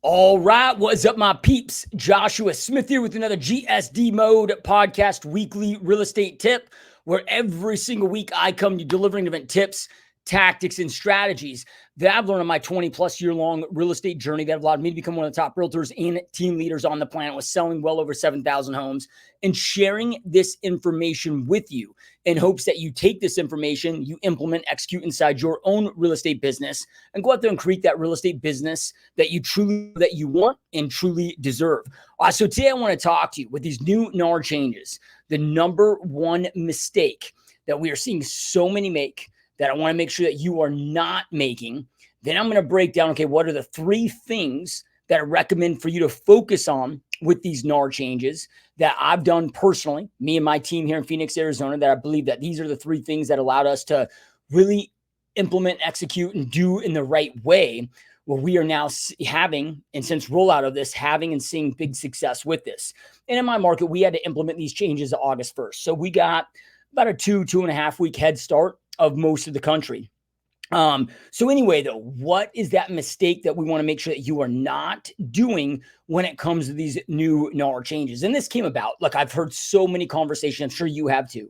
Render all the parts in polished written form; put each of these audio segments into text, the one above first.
All right, what's up, my peeps? Joshua Smith here with another GSD Mode podcast weekly real estate tip, where every single week I come to delivering different tips, tactics, and strategies that I've learned on my 20 plus year long real estate journey that have allowed me to become one of the top realtors and team leaders on the planet, with selling well over 7,000 homes and sharing this information with you in hopes that you take this information, you implement, execute inside your own real estate business, and go out there and create that real estate business that you want and truly deserve. So today I want to talk to you with these new NAR changes. The number one mistake that we are seeing so many make that I want to make sure that you are not making. Then I'm going to break down, okay, what are the three things that I recommend for you to focus on with these NAR changes that I've done personally, me and my team here in Phoenix, Arizona, that I believe that these are the three things that allowed us to really implement, execute, and do in the right way, where we are now having, and since rollout of this, having and seeing big success with this. And in my market, we had to implement these changes August 1st. So we got about a 2.5 week head start of most of the country. So anyway, though, what is that mistake that we want to make sure that you are not doing when it comes to these new NAR changes? And this came about, look, I've heard so many conversations, I'm sure you have too.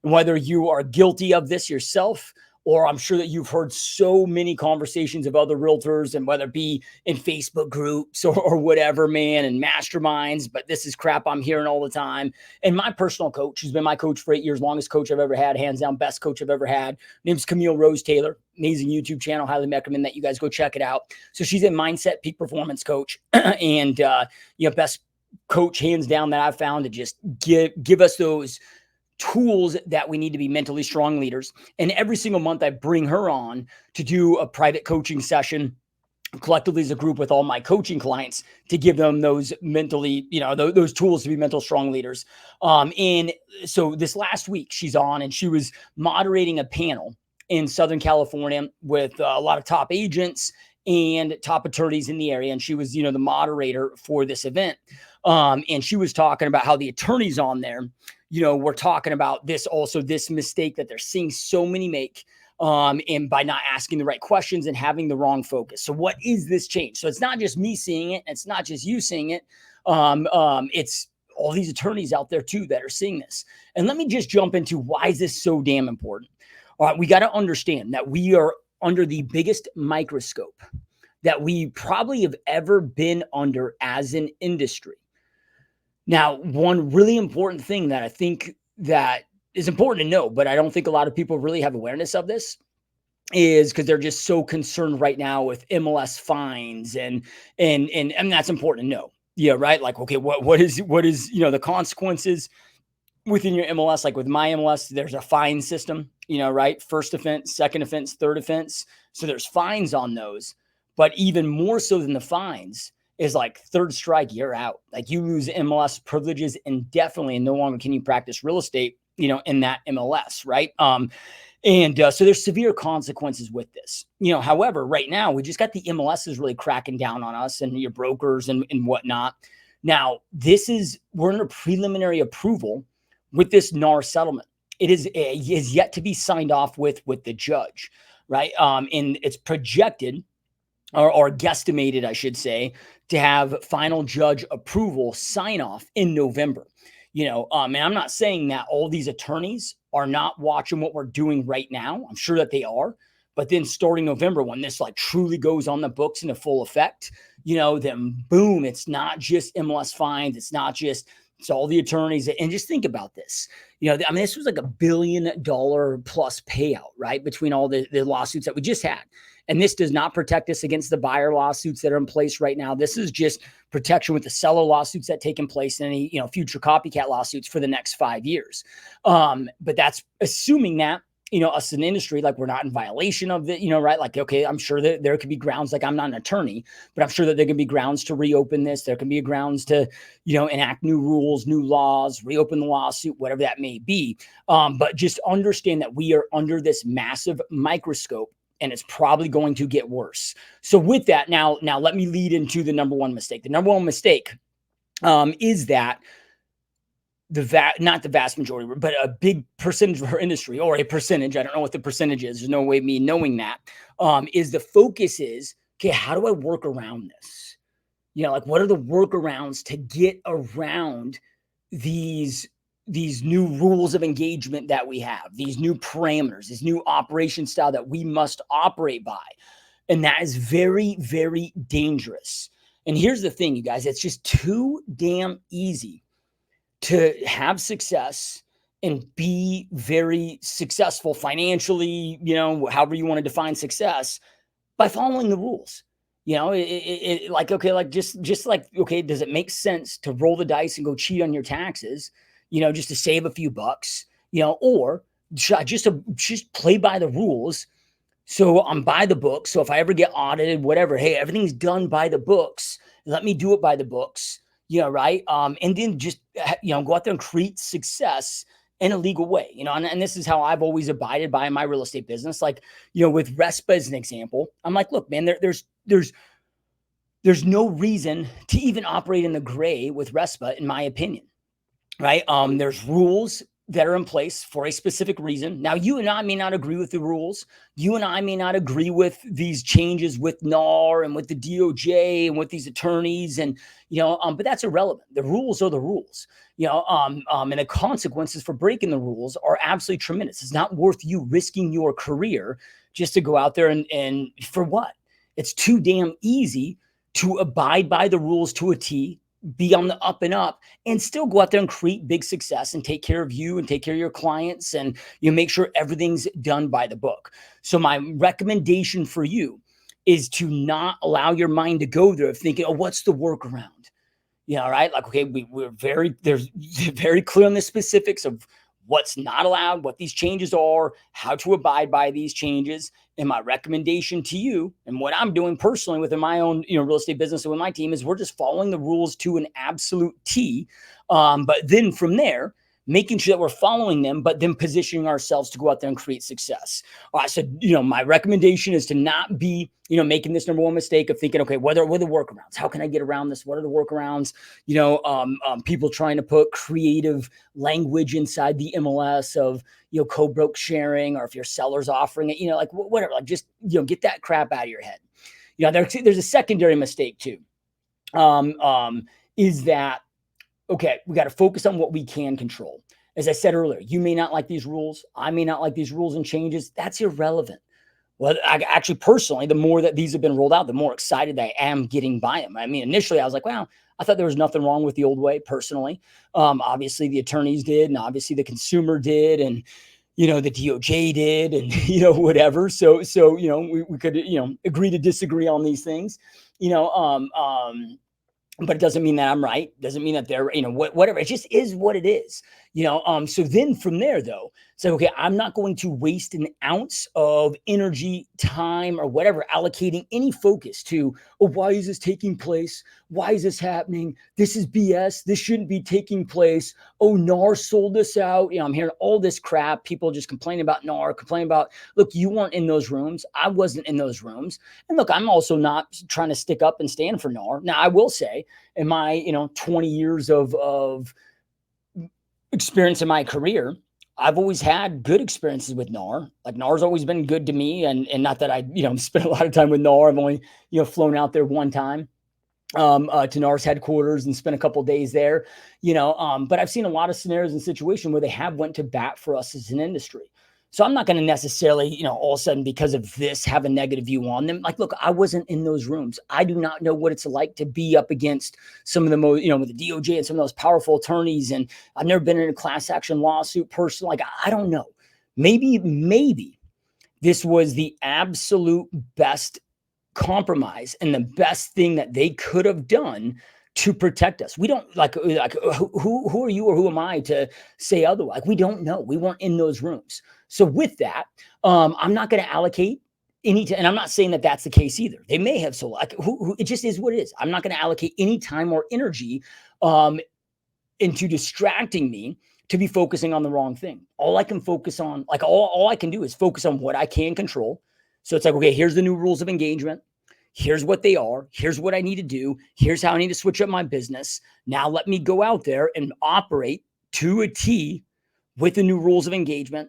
And whether you are guilty of this yourself, or I'm sure that you've heard so many conversations of other realtors, and whether it be in Facebook groups or whatever, man, and masterminds, but this is crap I'm hearing all the time. And my personal coach, who's been my coach for 8 years, longest coach I've ever had, hands down, best coach I've ever had, name's Camille Rose Taylor, amazing YouTube channel, highly recommend that you guys go check it out. So she's a mindset peak performance coach and, best coach hands down that I've found to just give us those tools that we need to be mentally strong leaders. And every single month I bring her on to do a private coaching session collectively as a group with all my coaching clients to give them those mentally, those tools to be mental strong leaders. And so this last week she's on and she was moderating a panel in Southern California with a lot of top agents and top attorneys in the area. And she was, the moderator for this event. And she was talking about how the attorneys on there, we're talking about this mistake that they're seeing so many make, and by not asking the right questions and having the wrong focus. So what is this change? So it's not just me seeing it. It's not just you seeing it. It's all these attorneys out there too that are seeing this. And let me just jump into why is this so damn important? All right, we got to understand that we are under the biggest microscope that we probably have ever been under as an industry. Now, one really important thing that I think that is important to know, but I don't think a lot of people really have awareness of this, is because they're just so concerned right now with MLS fines and that's important to know. Yeah, right. Like, okay, what is the consequences within your MLS? Like with my MLS, there's a fine system, right? First offense, second offense, third offense. So there's fines on those, but even more so than the fines is like third strike, you're out. Like you lose MLS privileges indefinitely, and no longer can you practice real estate, in that MLS, right? So there's severe consequences with this. However, right now we just got the MLSs really cracking down on us and your brokers and whatnot. Now, we're under preliminary approval with this NAR settlement. It is yet to be signed off with the judge, right? And it's projected or guesstimated, I should say, to have final judge approval sign off in November. And I'm not saying that all these attorneys are not watching what we're doing right now. I'm sure that they are. But then starting November, when this like truly goes on the books into full effect, then boom, it's not just MLS fines. It's all the attorneys. And just think about this. This was like $1 billion plus payout, right? Between all the lawsuits that we just had. And this does not protect us against the buyer lawsuits that are in place right now. This is just protection with the seller lawsuits that take in place and any, future copycat lawsuits for the next 5 years. But that's assuming that, us in the industry, like we're not in violation of it, right? Like, okay, I'm sure that there could be grounds, like I'm not an attorney, but I'm sure that there can be grounds to reopen this. There can be grounds to, enact new rules, new laws, reopen the lawsuit, whatever that may be. But just understand that we are under this massive microscope, and it's probably going to get worse. So with that, now let me lead into the number one mistake. The number one mistake is that not the vast majority, but a big percentage of our industry, or a percentage, I don't know what the percentage is, there's no way of me knowing that, is the focus is, okay, how do I work around this? Like what are the workarounds to get around these new rules of engagement that we have, these new parameters, this new operation style that we must operate by. And that is very, very dangerous. And here's the thing, you guys, it's just too damn easy to have success and be very successful financially, however you want to define success, by following the rules. Like, okay, like just like, okay, does it make sense to roll the dice and go cheat on your taxes, just to save a few bucks, or just play by the rules. So I'm by the book. So if I ever get audited, whatever, hey, everything's done by the books. Let me do it by the books, right? And then just, go out there and create success in a legal way, and this is how I've always abided by in my real estate business. Like, with RESPA as an example, I'm like, look, man, there's no reason to even operate in the gray with RESPA, in my opinion, right? There's rules that are in place for a specific reason. Now, you and I may not agree with the rules. You and I may not agree with these changes with NAR and with the DOJ and with these attorneys, and but that's irrelevant. The rules are the rules, and the consequences for breaking the rules are absolutely tremendous. It's not worth you risking your career just to go out there and for what? It's too damn easy to abide by the rules to a T, be on the up and up, and still go out there and create big success and take care of you and take care of your clients, and make sure everything's done by the book. So my recommendation for you is to not allow your mind to go there of thinking, oh, what's the workaround? Right? Like, okay, there's very clear on the specifics of what's not allowed, what these changes are, how to abide by these changes. And my recommendation to you, and what I'm doing personally within my own, real estate business and with my team, is we're just following the rules to an absolute T. But then from there, making sure that we're following them, but then positioning ourselves to go out there and create success. All right. So, my recommendation is to not be, making this number one mistake of thinking, okay, what are the workarounds? How can I get around this? What are the workarounds? People trying to put creative language inside the MLS of, co-broke sharing, or if your seller's offering it, like whatever, like just, get that crap out of your head. There's a secondary mistake too. Is that, okay, we got to focus on what we can control. As I said earlier, you may not like these rules. I may not like these rules and changes. That's irrelevant. Well, actually, personally, the more that these have been rolled out, the more excited I am getting by them. I mean, initially, I was like, wow, I thought there was nothing wrong with the old way, personally. Obviously, the attorneys did, and obviously the consumer did, and the DOJ did, and whatever. So we could agree to disagree on these things. But it doesn't mean that I'm right. Doesn't mean that they're, whatever. It just is what it is, So then from there, though, it's like, okay, I'm not going to waste an ounce of energy, time, or whatever, allocating any focus to, oh, why is this taking place? Why is this happening? This is BS. This shouldn't be taking place. Oh, NAR sold us out. I'm hearing all this crap. People just complaining about NAR, complaining about, look, you weren't in those rooms. I wasn't in those rooms. And look, I'm also not trying to stick up and stand for NAR. Now, I will say, in my 20 years of experience in my career, I've always had good experiences with NAR. Like, NAR's always been good to me, and not that I spent a lot of time with NAR. I've only flown out there one time to NAR's headquarters and spent a couple of days there. But I've seen a lot of scenarios and situations where they have went to bat for us as an industry. So I'm not going to necessarily, all of a sudden, because of this, have a negative view on them. Like, look, I wasn't in those rooms. I do not know what it's like to be up against some of the most, with the DOJ and some of those powerful attorneys. And I've never been in a class action lawsuit person. Like, I don't know. Maybe this was the absolute best compromise and the best thing that they could have done to protect us. We don't like who are you or who am I to say otherwise? We don't know. We weren't in those rooms. So with that, I'm not going to allocate any time, and I'm not saying that that's the case either. They may have, so like it just is what it is. I'm not going to allocate any time or energy into distracting me to be focusing on the wrong thing. All I can focus on, like all I can do is focus on what I can control. So it's like, okay, here's the new rules of engagement. Here's what they are. Here's what I need to do. Here's how I need to switch up my business. Now let me go out there and operate to a T with the new rules of engagement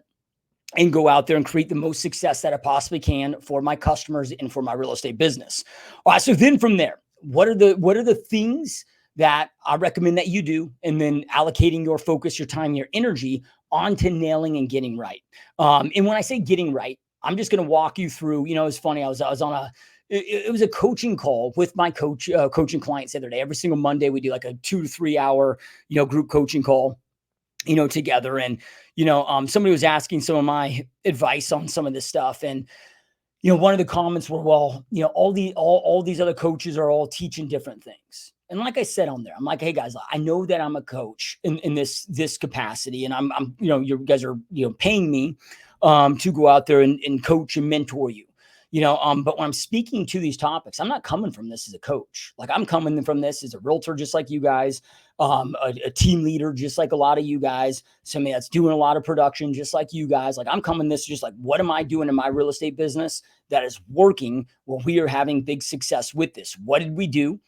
and go out there and create the most success that I possibly can for my customers and for my real estate business. All right. So then from there, what are the things that I recommend that you do, and then allocating your focus, your time, your energy onto nailing and getting right. And when I say getting right, I'm just going to walk you through. It's funny. I was on it was a coaching call with my coaching clients the other day. Every single Monday, we do like a 2 to 3 hour, group coaching call, together. And, somebody was asking some of my advice on some of this stuff. And, one of the comments were, well, all these other coaches are all teaching different things. And like I said on there, I'm like, hey guys, I know that I'm a coach in this capacity, and I'm you guys are paying me to go out there and coach and mentor you. But when I'm speaking to these topics, I'm not coming from this as a coach. Like, I'm coming from this as a realtor, just like you guys, a team leader, just like a lot of you guys, somebody that's doing a lot of production, just like you guys. Like, I'm coming this just like, what am I doing in my real estate business that is working where we are having big success with this? What did we do,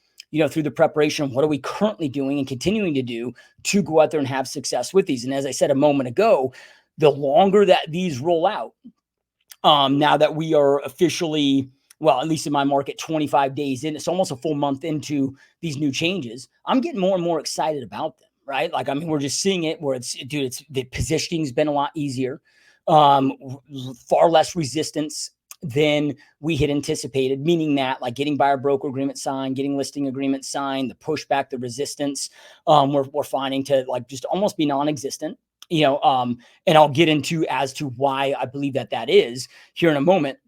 through the preparation? What are we currently doing and continuing to do to go out there and have success with these? And as I said a moment ago, the longer that these roll out, now that we are officially, well, at least in my market, 25 days in, it's almost a full month into these new changes, I'm getting more and more excited about them, right? Like, I mean, we're just seeing it where it's the positioning's been a lot easier, far less resistance than we had anticipated, meaning that, like, getting buyer broker agreement signed, getting listing agreement signed, the pushback, the resistance, we're finding to, like, just almost be non-existent. And I'll get into as to why I believe that is here in a moment.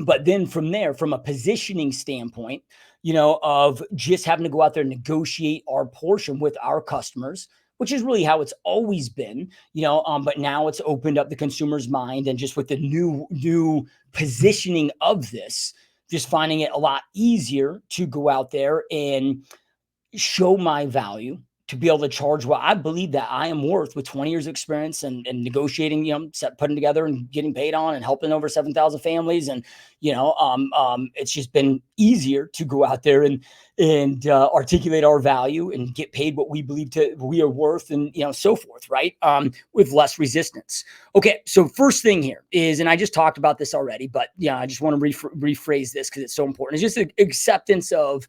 But then from there, from a positioning standpoint, of just having to go out there and negotiate our portion with our customers, which is really how it's always been, but now it's opened up the consumer's mind, and just with the new positioning of this, just finding it a lot easier to go out there and show my value, to be able to charge what I believe that I am worth with 20 years of experience and negotiating, putting together and getting paid on and helping over 7,000 families. And, it's just been easier to go out there and articulate our value and get paid what we believe we are worth, and, so forth. Right. With less resistance. Okay. So first thing here is, and I just talked about this already, but I just want to rephrase this because it's so important. It's just an acceptance of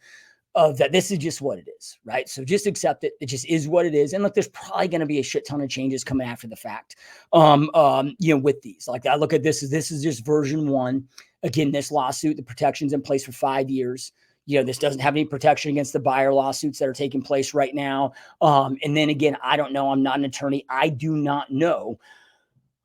that this is just what it is, right? So just accept it. It just is what it is. And look, there's probably going to be a shit ton of changes coming after the fact, with these. Like, I look at this is just version 1. Again, this lawsuit, the protection's in place for 5 years. This doesn't have any protection against the buyer lawsuits that are taking place right now. And then again, I don't know. I'm not an attorney. I do not know.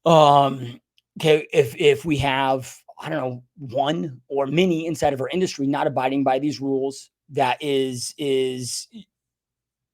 Okay, if we have, I don't know, one or many inside of our industry not abiding by these rules, that is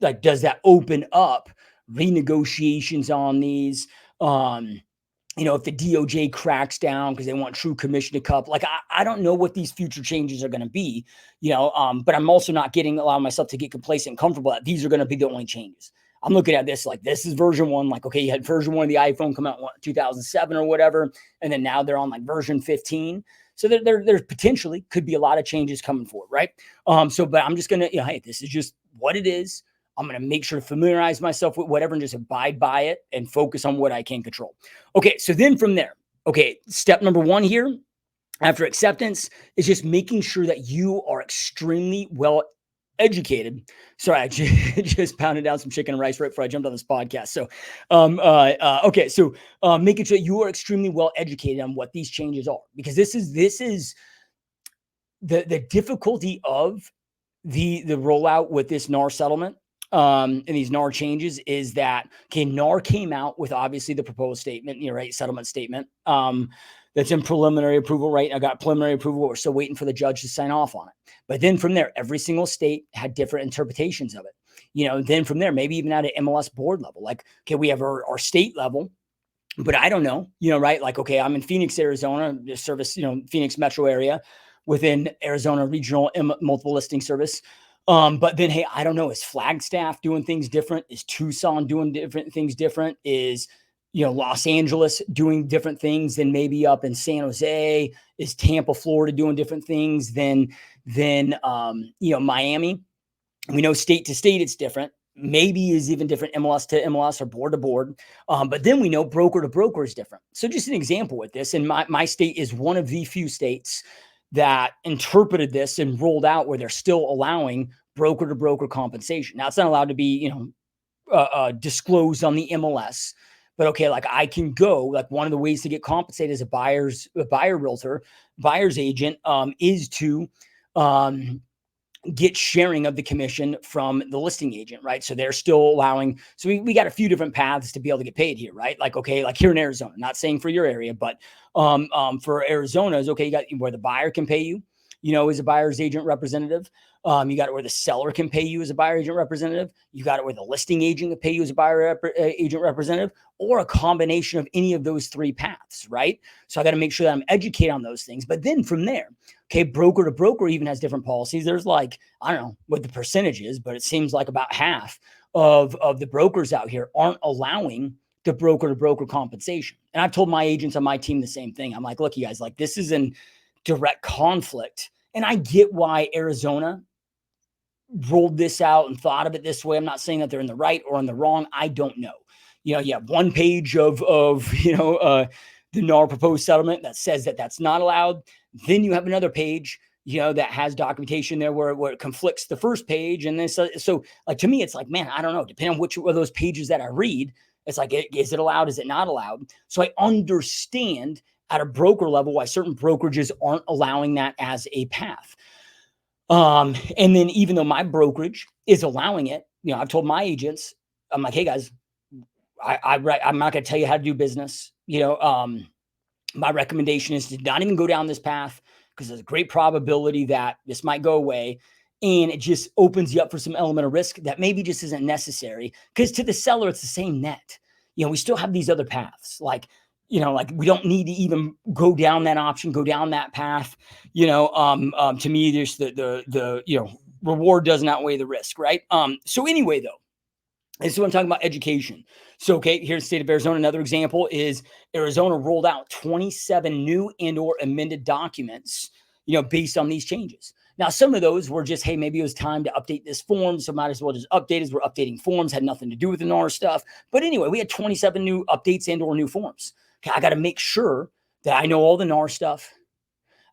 like, does that open up renegotiations on these? If the DOJ cracks down because they want true commission to cup, like, I don't know what these future changes are going to be, but I'm also not allowing myself to get complacent and comfortable that these are going to be the only changes. I'm looking at this like, this is version 1. Like, okay, you had version 1 of the iPhone come out in 2007 or whatever, and then now they're on like version 15. So there potentially could be a lot of changes coming forward, right? But I'm just gonna, hey, this is just what it is. I'm gonna make sure to familiarize myself with whatever and just abide by it and focus on what I can control. Okay, so then from there, okay, step number 1 here, after acceptance, is just making sure that you are extremely well educated. Sorry, I just pounded down some chicken and rice right before I jumped on this podcast. So, okay. So, making sure you are extremely well educated on what these changes are, because this is the difficulty of the rollout with this NAR settlement, and these NAR changes, is that, okay, NAR came out with obviously the proposed statement, right, settlement statement, that's in preliminary approval, right? I got preliminary approval. We're still waiting for the judge to sign off on it. But then from there, every single state had different interpretations of it. Then from there, maybe even at an MLS board level, like, okay, we have our state level, but I don't know, right? Like, okay, I'm in Phoenix, Arizona, service, Phoenix metro area within Arizona regional multiple listing service. But then, hey, I don't know, is Flagstaff doing things different? Is Tucson doing different things different? Is, Los Angeles doing different things than maybe up in San Jose? Is Tampa, Florida doing different things than Miami? We know state to state it's different. Maybe is even different MLS to MLS or board to board. But then we know broker to broker is different. So just an example with this, and my state is one of the few states that interpreted this and rolled out where they're still allowing broker to broker compensation. Now it's not allowed to be, disclosed on the MLS, but okay, like I can go, like one of the ways to get compensated as a buyer realtor, buyer's agent, is to, get sharing of the commission from the listing agent, right? So they're still allowing, so we got a few different paths to be able to get paid here, right? Like, okay, like here in Arizona, not saying for your area, but for Arizona is okay, you got where the buyer can pay you, as a buyer's agent representative. You got it where the seller can pay you as a buyer agent representative. You got it where the listing agent can pay you as a agent representative, or a combination of any of those three paths, right? So I got to make sure that I'm educated on those things. But then from there, okay, broker to broker even has different policies. There's like, I don't know what the percentage is, but it seems like about half of the brokers out here aren't allowing the broker to broker compensation. And I've told my agents on my team the same thing. I'm like, look, you guys, like this is in direct conflict. And I get why Arizona rolled this out and thought of it this way. I'm not saying that they're in the right or in the wrong. I don't know. You have one page of the NAR proposed settlement that says that that's not allowed. Then you have another page, that has documentation there where it conflicts the first page. And then so like, to me, it's like, man, I don't know. Depending on which of those pages that I read, it's like, is it allowed? Is it not allowed? So I understand at a broker level why certain brokerages aren't allowing that as a path. And then even though my brokerage is allowing it, I've told my agents, I'm like, hey guys, I'm not going to tell you how to do business. My recommendation is to not even go down this path because there's a great probability that this might go away. And it just opens you up for some element of risk that maybe just isn't necessary, because to the seller, it's the same net. We still have these other paths. Like we don't need to even go down that option, go down that path. To me, there's the reward doesn't outweigh the risk, right? So anyway, though, this is what I'm talking about, education. So, okay, here's the state of Arizona. Another example is Arizona rolled out 27 new and or amended documents, based on these changes. Now, some of those were just, hey, maybe it was time to update this form, so might as well just update as we're updating forms, had nothing to do with the NAR stuff. But anyway, we had 27 new updates and or new forms. Okay, I got to make sure that I know all the NAR stuff.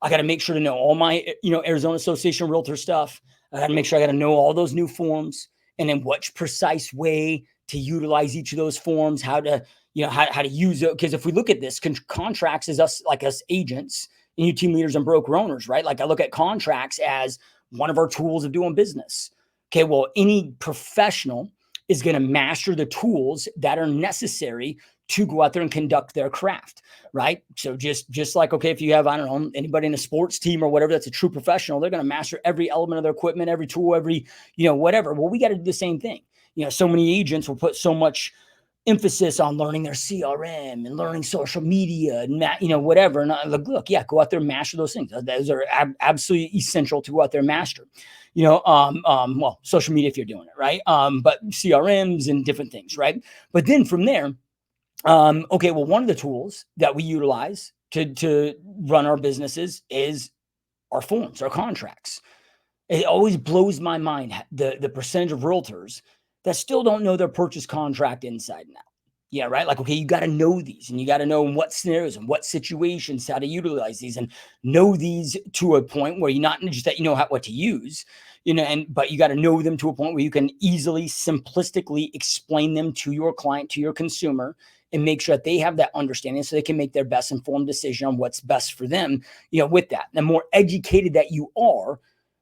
I got to make sure to know all my, Arizona Association of Realtor stuff. I got to make sure I got to know all those new forms, and then which precise way to utilize each of those forms, how to, how to use it. Because if we look at this, contracts is us agents and you team leaders and broker owners, right? Like I look at contracts as one of our tools of doing business. Okay, well, any professional is going to master the tools that are necessary to go out there and conduct their craft, right? So just like, okay, if you have, I don't know, anybody in a sports team or whatever, that's a true professional, they're going to master every element of their equipment, every tool, every, whatever. Well, we got to do the same thing. So many agents will put so much emphasis on learning their CRM and learning social media and that, whatever. And look, yeah, go out there and master those things. Those are absolutely essential to go out there and master. Well, social media if you're doing it, right? But CRMs and different things, right? But then from there, okay, well, one of the tools that we utilize to run our businesses is our forms, our contracts. It always blows my mind the percentage of realtors that still don't know their purchase contract inside and out. Yeah, right. Like, okay, you got to know these, and you got to know in what scenarios and what situations how to utilize these, and know these to a point where you not just that what to use, but you got to know them to a point where you can easily, simplistically explain them to your client, to your consumer, and make sure that they have that understanding so they can make their best informed decision on what's best for them. With that, the more educated that you are,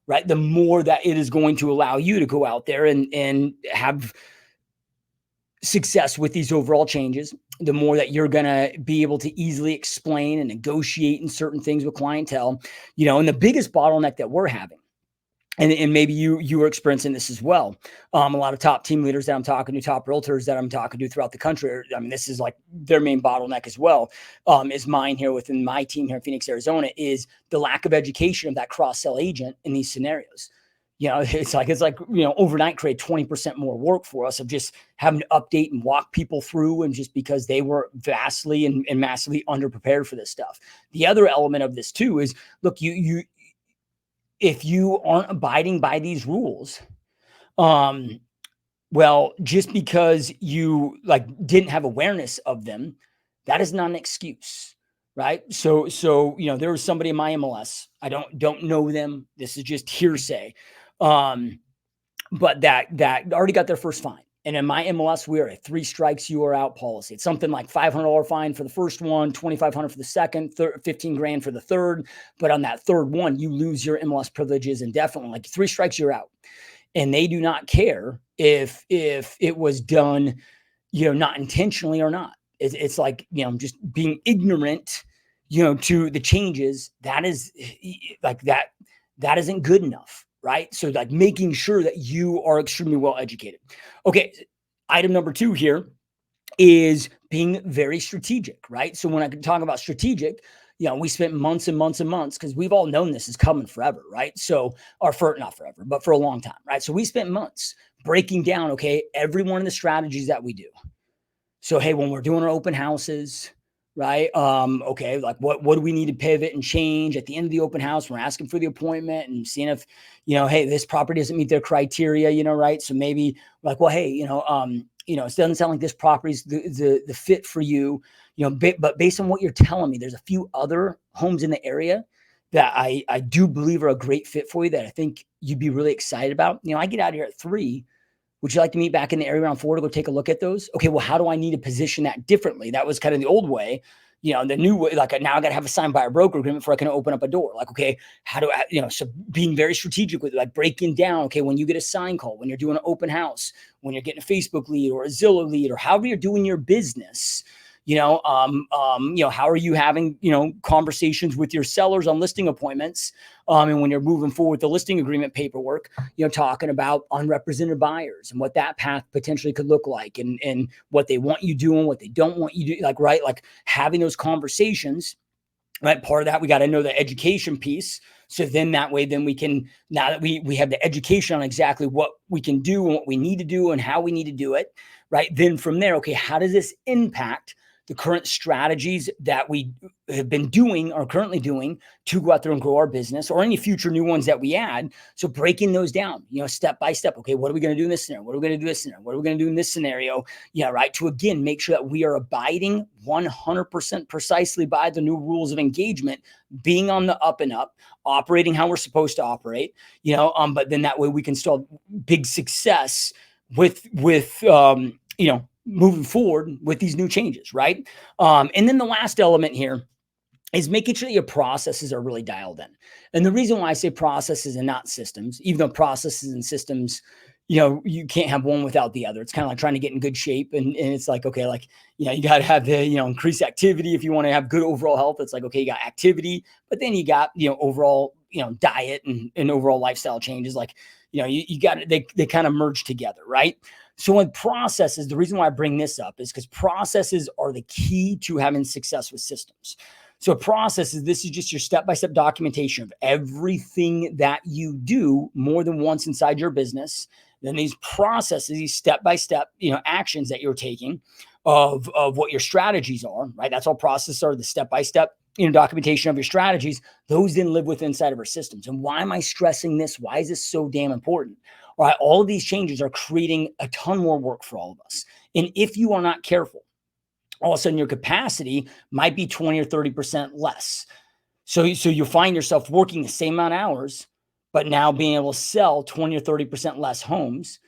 right, the more that it is going to allow you to go out there and have success with these overall changes, the more that you're going to be able to easily explain and negotiate in certain things with clientele, and the biggest bottleneck that we're having, and maybe you are experiencing this as well. A lot of top team leaders that I'm talking to, top realtors that I'm talking to throughout the country, I mean, this is like their main bottleneck as well, is mine here within my team here in Phoenix, Arizona, is the lack of education of that cross-sell agent in these scenarios. It's like, overnight create 20% more work for us of just having to update and walk people through, and just because they were vastly and massively underprepared for this stuff. The other element of this too is, look, if you aren't abiding by these rules, well, just because you didn't have awareness of them, that is not an excuse. right? So, there was somebody in my MLS. I don't know them. This is just hearsay. But that already got their first fine. And in my MLS, we are a 3 strikes, you are out policy. It's something like $500 fine for the first one, $2,500 for the second, 15 grand for the third. But on that third one, you lose your MLS privileges indefinitely. Like 3 strikes, you're out. And they do not care if it was done, not intentionally or not. It's like, just being ignorant, to the changes. That is like that isn't good enough, right? So like making sure that you are extremely well educated. Okay, item number 2 here is being very strategic, right? So when I can talk about strategic, we spent months and months and months, because we've all known this is coming forever, right? So, or for not forever, but for a long time, right? So we spent months breaking down, okay, every one of the strategies that we do. So, hey, when we're doing our open houses, right? Okay, like what do we need to pivot and change at the end of the open house? We're asking for the appointment and seeing if, hey, this property doesn't meet their criteria, right? So maybe like, well, hey, it doesn't sound like this property's the fit for you, but based on what you're telling me, there's a few other homes in the area that I do believe are a great fit for you that I think you'd be really excited about. I get out of here at 3. Would you like to meet back in the area around 4 to go take a look at those? Okay, well, how do I need to position that differently? That was kind of the old way. The new way, like now I got to have a signed buyer broker agreement before I can open up a door. Like, okay, how do I, so being very strategic with it, like breaking down, okay, when you get a sign call, when you're doing an open house, when you're getting a Facebook lead or a Zillow lead, or however you're doing your business, how are you having, conversations with your sellers on listing appointments? And when you're moving forward with the listing agreement paperwork, talking about unrepresented buyers and what that path potentially could look like, and what they want you doing, what they don't want you to, like, right? Like having those conversations, right? Part of that, we got to know the education piece. So then that way, then we can, now that we have the education on exactly what we can do and what we need to do and how we need to do it, right? Then from there, okay, how does this impact the current strategies that we have been doing or currently doing to go out there and grow our business, or any future new ones that we add? So breaking those down, step by step. Okay, what are we going to do in this scenario? What are we going to do in this scenario? What are we going to do in this scenario? Yeah, right. To again, make sure that we are abiding 100% precisely by the new rules of engagement, being on the up and up, operating how we're supposed to operate, but then that way we can still have big success with moving forward with these new changes, right? And then the last element here is making sure that your processes are really dialed in. And the reason why I say processes and not systems, even though processes and systems, you can't have one without the other. It's kind of like trying to get in good shape. And it's like, okay, like, you got to have the, increased activity. If you want to have good overall health, it's like, okay, you got activity, but then you got, overall, diet and overall lifestyle changes. Like, you got it. They kind of merge together, right? So in processes, the reason why I bring this up is because processes are the key to having success with systems. So processes, this is just your step-by-step documentation of everything that you do more than once inside your business. Then these processes, these step-by-step, actions that you're taking of what your strategies are, right? That's all processes are, the step-by-step, documentation of your strategies. Those then live within inside of our systems. And why am I stressing this? Why is this so damn important? All right, all of these changes are creating a ton more work for all of us. And if you are not careful, all of a sudden your capacity might be 20 or 30% less. So you'll find yourself working the same amount of hours, but now being able to sell 20 or 30% less homes,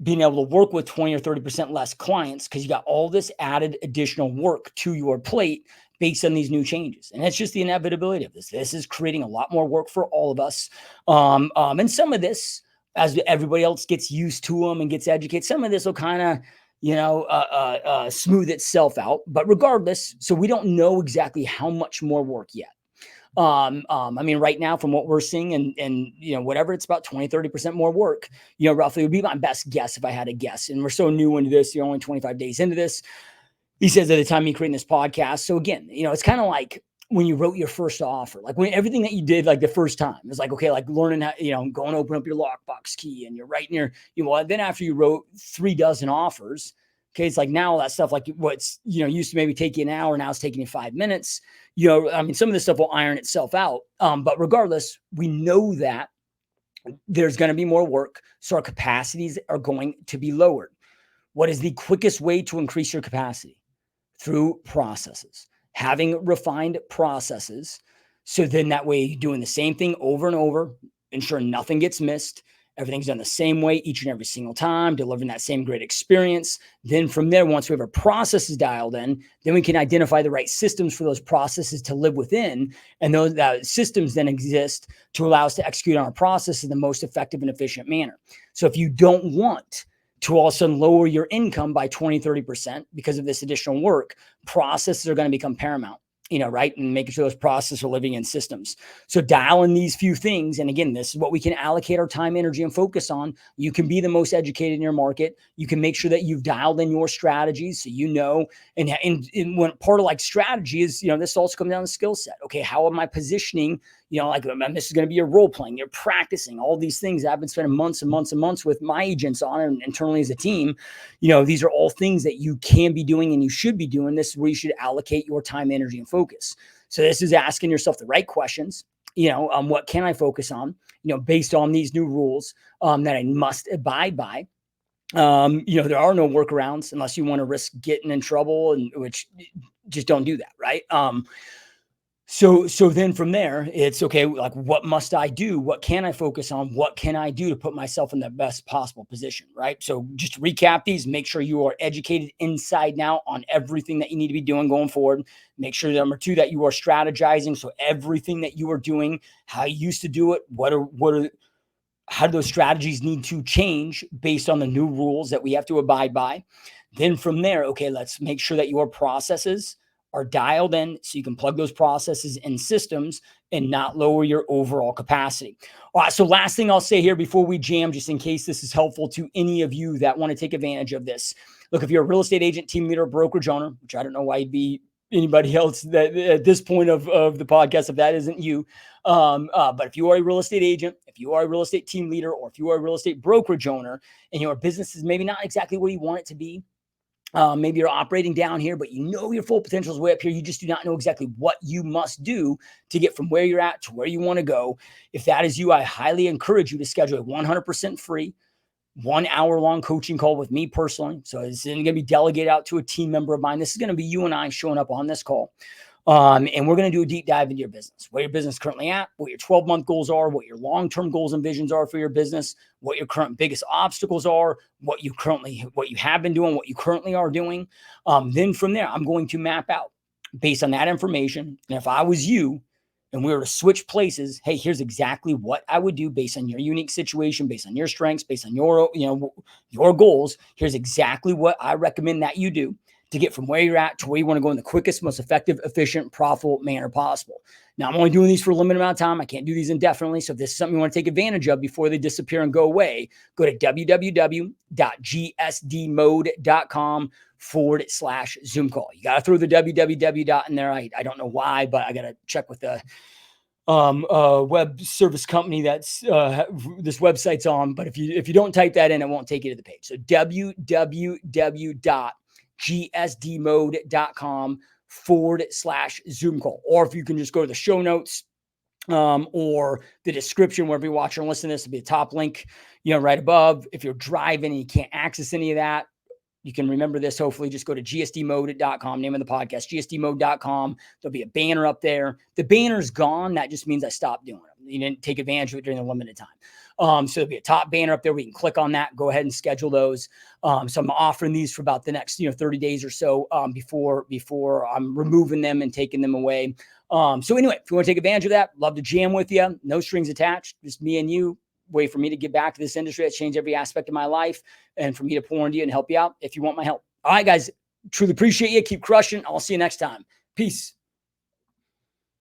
being able to work with 20 or 30% less clients, because you got all this added additional work to your plate based on these new changes. And it's just the inevitability of this. This is creating a lot more work for all of us. And some of this, as everybody else gets used to them and gets educated, some of this will kind of, smooth itself out. But regardless, so we don't know exactly how much more work yet. I mean, right now, from what we're seeing and whatever, it's about 20, 30% more work, roughly would be my best guess if I had to guess. And we're so new into this, only 25 days into this. He says at the time he created this podcast. So again, it's kind of like when you wrote your first offer, like when everything that you did, like the first time, it was like, okay, like learning how, going to open up your lockbox key and you're writing your, then after you wrote 3 dozen offers, okay, it's like now all that stuff, like what's, used to maybe take you an hour, now it's taking you 5 minutes. I mean, some of this stuff will iron itself out. But regardless, we know that there's going to be more work. So our capacities are going to be lowered. What is the quickest way to increase your capacity? Through processes. having refined processes. So then that way you're doing the same thing over and over, ensuring nothing gets missed. Everything's done the same way each and every single time, delivering that same great experience. Then from there, once we have our processes dialed in, then we can identify the right systems for those processes to live within. And those systems then exist to allow us to execute on our process in the most effective and efficient manner. So if you don't want to all of a sudden lower your income by 20, 30% because of this additional work, processes are going to become paramount, right? And making sure those processes are living in systems. So dial in these few things. And again, this is what we can allocate our time, energy, and focus on. You can be the most educated in your market. You can make sure that you've dialed in your strategies. So, and when part of like strategy is, this also comes down to skill set. Okay. How am I positioning? This is going to be your role playing, you're practicing all these things that I've been spending months and months and months with my agents on and internally as a team. These are all things that you can be doing and you should be doing. This is where you should allocate your time, energy, and focus. So this is asking yourself the right questions. What can I focus on, based on these new rules that I must abide by. There are no workarounds unless you want to risk getting in trouble, and which just don't do that. Right. So then from there, it's okay. Like, what must I do? What can I focus on? What can I do to put myself in the best possible position? Right. So just to recap these, make sure you are educated inside and out on everything that you need to be doing going forward. Make sure, number two, that you are strategizing. So everything that you are doing, how you used to do it, how do those strategies need to change based on the new rules that we have to abide by? Then from there, okay, let's make sure that your processes are dialed in so you can plug those processes in systems and not lower your overall capacity. All right, so last thing I'll say here before we jam, just in case this is helpful to any of you that want to take advantage of this. Look, if you're a real estate agent, team leader, brokerage owner, which I don't know why you'd be anybody else that at this point of the podcast, if that isn't you. But if you are a real estate agent, if you are a real estate team leader, or if you are a real estate brokerage owner and your business is maybe not exactly where you want it to be, maybe you're operating down here, but your full potential is way up here. You just do not know exactly what you must do to get from where you're at to where you want to go. If that is you, I highly encourage you to schedule a 100% free 1 hour long coaching call with me personally. So it's going to be delegated out to a team member of mine. This is going to be you and I showing up on this call. And we're going to do a deep dive into your business, where your business is currently at, what your 12-month goals are, what your long-term goals and visions are for your business, what your current biggest obstacles are, what you have been doing, what you currently are doing. Then from there, I'm going to map out based on that information. And if I was you and we were to switch places, hey, here's exactly what I would do based on your unique situation, based on your strengths, based on your goals. Here's exactly what I recommend that you do to get from where you're at to where you want to go in the quickest, most effective, efficient, profitable manner possible. Now, I'm only doing these for a limited amount of time. I can't do these indefinitely. So if this is something you want to take advantage of before they disappear and go away, go to www.gsdmode.com/Zoom call. You got to throw the www in there. I don't know why, but I got to check with the web service company that's this website's on. But if you don't type that in, it won't take you to the page. So www.gsdmode.com/Zoom call. Or if you can just go to the show notes or the description, wherever you watch or listen to this, it'll be a top link, right above. If you're driving and you can't access any of that, you can remember this. Hopefully, just go to gsdmode.com, name of the podcast, gsdmode.com. There'll be a banner up there. The banner's gone. That just means I stopped doing it. You didn't take advantage of it during the limited time. So there'll be a top banner up there. We can click on that, go ahead and schedule those. So I'm offering these for about the next, 30 days or so before I'm removing them and taking them away. So anyway, if you want to take advantage of that, love to jam with you. No strings attached, just me and you. Way for me to get back to this industry that's changed every aspect of my life, and for me to pour into you and help you out if you want my help. All right, guys, truly appreciate you. Keep crushing. I'll see you next time. Peace.